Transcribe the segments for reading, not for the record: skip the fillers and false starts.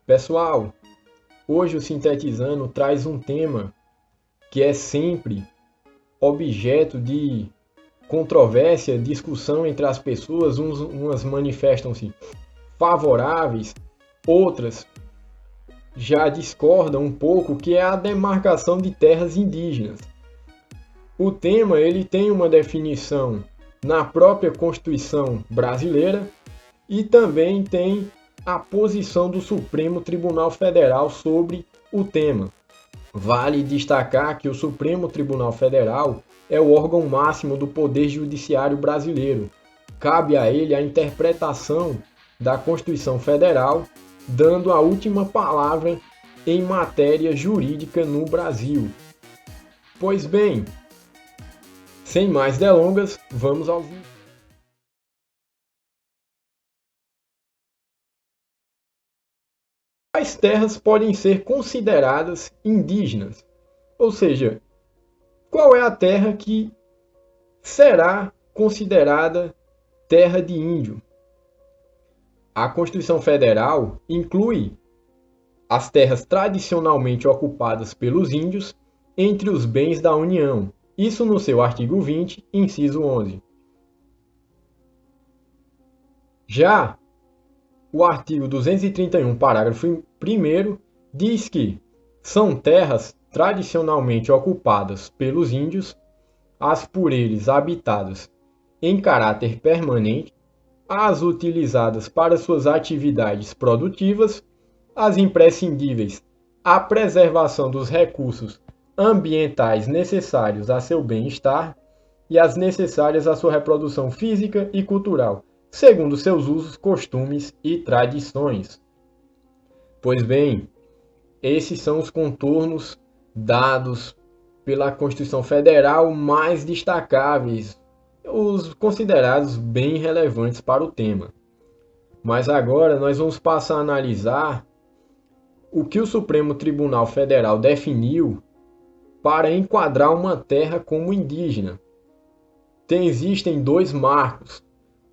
Pessoal, hoje o Sintetizando traz um tema que é sempre objeto de controvérsia, discussão entre as pessoas, umas manifestam-se favoráveis, outras já discordam um pouco, que é a demarcação de terras indígenas. O tema ele tem uma definição na própria Constituição brasileira e também tem a posição do Supremo Tribunal Federal sobre o tema. Vale destacar que o Supremo Tribunal Federal é o órgão máximo do Poder Judiciário brasileiro. Cabe a ele a interpretação da Constituição Federal, dando a última palavra em matéria jurídica no Brasil. Pois bem, sem mais delongas, vamos ao vídeo. Quais terras podem ser consideradas indígenas? Ou seja, qual é a terra que será considerada terra de índio? A Constituição Federal inclui as terras tradicionalmente ocupadas pelos índios entre os bens da União. Isso no seu artigo 20, inciso 11. Já o artigo 231, parágrafo 1º, diz que são terras tradicionalmente ocupadas pelos índios, as por eles habitadas em caráter permanente, as utilizadas para suas atividades produtivas, as imprescindíveis à preservação dos recursos ambientais necessários a seu bem-estar e as necessárias à sua reprodução física e cultural, segundo seus usos, costumes e tradições. Pois bem, esses são os contornos dados pela Constituição Federal mais destacáveis, os considerados bem relevantes para o tema. Mas agora nós vamos passar a analisar o que o Supremo Tribunal Federal definiu para enquadrar uma terra como indígena. Existem dois marcos.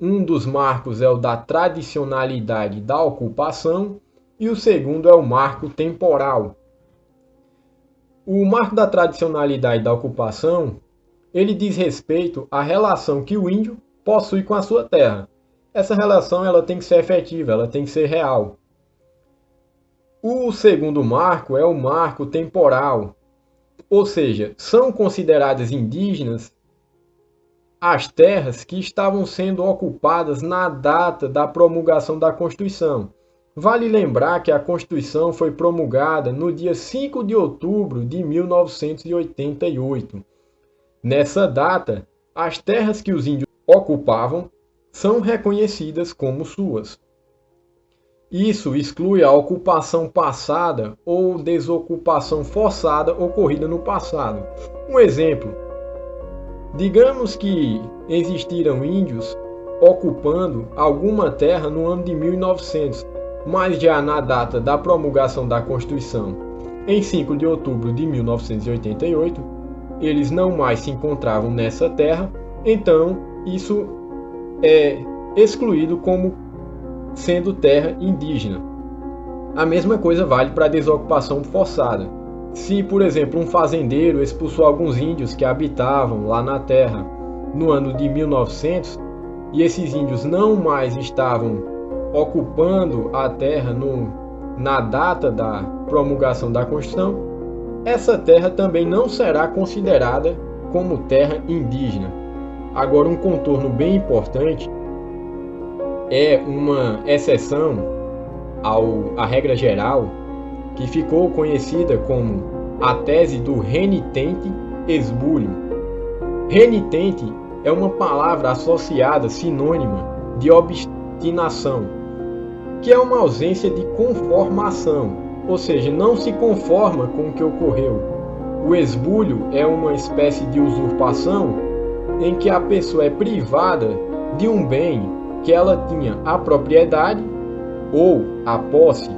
Um dos marcos é o da tradicionalidade da ocupação e o segundo é o marco temporal. O marco da tradicionalidade da ocupação, ele diz respeito à relação que o índio possui com a sua terra. Essa relação ela tem que ser efetiva, ela tem que ser real. O segundo marco é o marco temporal, ou seja, são consideradas indígenas as terras que estavam sendo ocupadas na data da promulgação da Constituição. Vale lembrar que a Constituição foi promulgada no dia 5 de outubro de 1988. Nessa data, as terras que os índios ocupavam são reconhecidas como suas. Isso exclui a ocupação passada ou desocupação forçada ocorrida no passado. Um exemplo: digamos que existiram índios ocupando alguma terra no ano de 1900, mas já na data da promulgação da Constituição, em 5 de outubro de 1988, eles não mais se encontravam nessa terra, então isso é excluído como sendo terra indígena. A mesma coisa vale para a desocupação forçada. Se, por exemplo, um fazendeiro expulsou alguns índios que habitavam lá na terra no ano de 1900 e esses índios não mais estavam ocupando a terra na data da promulgação da Constituição, essa terra também não será considerada como terra indígena. Agora, um contorno bem importante é uma exceção à regra geral que ficou conhecida como a tese do renitente esbulho. Renitente é uma palavra associada, sinônima de obstinação, que é uma ausência de conformação, ou seja, não se conforma com o que ocorreu. O esbulho é uma espécie de usurpação em que a pessoa é privada de um bem que ela tinha a propriedade ou a posse.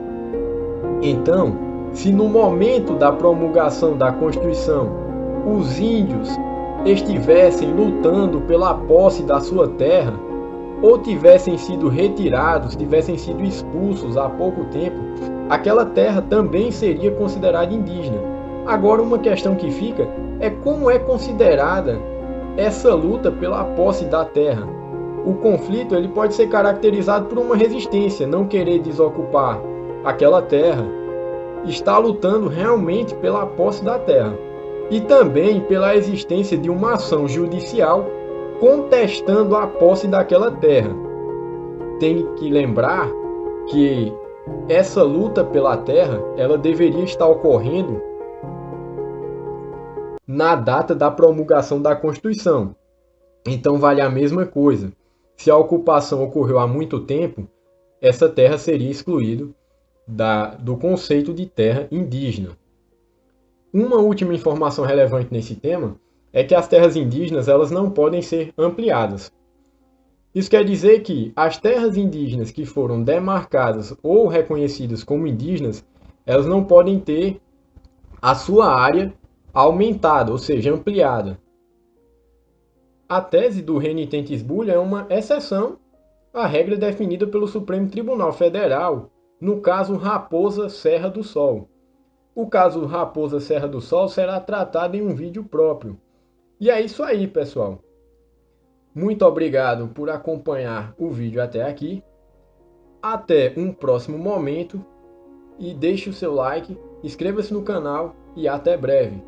Então, se no momento da promulgação da Constituição os índios estivessem lutando pela posse da sua terra, ou tivessem sido retirados, tivessem sido expulsos há pouco tempo, aquela terra também seria considerada indígena. Agora, uma questão que fica é como é considerada essa luta pela posse da terra. O conflito ele pode ser caracterizado por uma resistência, não querer desocupar aquela terra, está lutando realmente pela posse da terra. E também pela existência de uma ação judicial contestando a posse daquela terra. Tem que lembrar que essa luta pela terra, ela deveria estar ocorrendo na data da promulgação da Constituição. Então vale a mesma coisa. Se a ocupação ocorreu há muito tempo, essa terra seria excluída do conceito de terra indígena. Uma última informação relevante nesse tema é que as terras indígenas elas não podem ser ampliadas. Isso quer dizer que as terras indígenas que foram demarcadas ou reconhecidas como indígenas, elas não podem ter a sua área aumentada, ou seja, ampliada. A tese do renitentes bullia é uma exceção à regra definida pelo Supremo Tribunal Federal no caso Raposa Serra do Sol. O caso Raposa Serra do Sol será tratado em um vídeo próprio. E é isso aí, pessoal. Muito obrigado por acompanhar o vídeo até aqui. Até um próximo momento e deixe o seu like, inscreva-se no canal e até breve.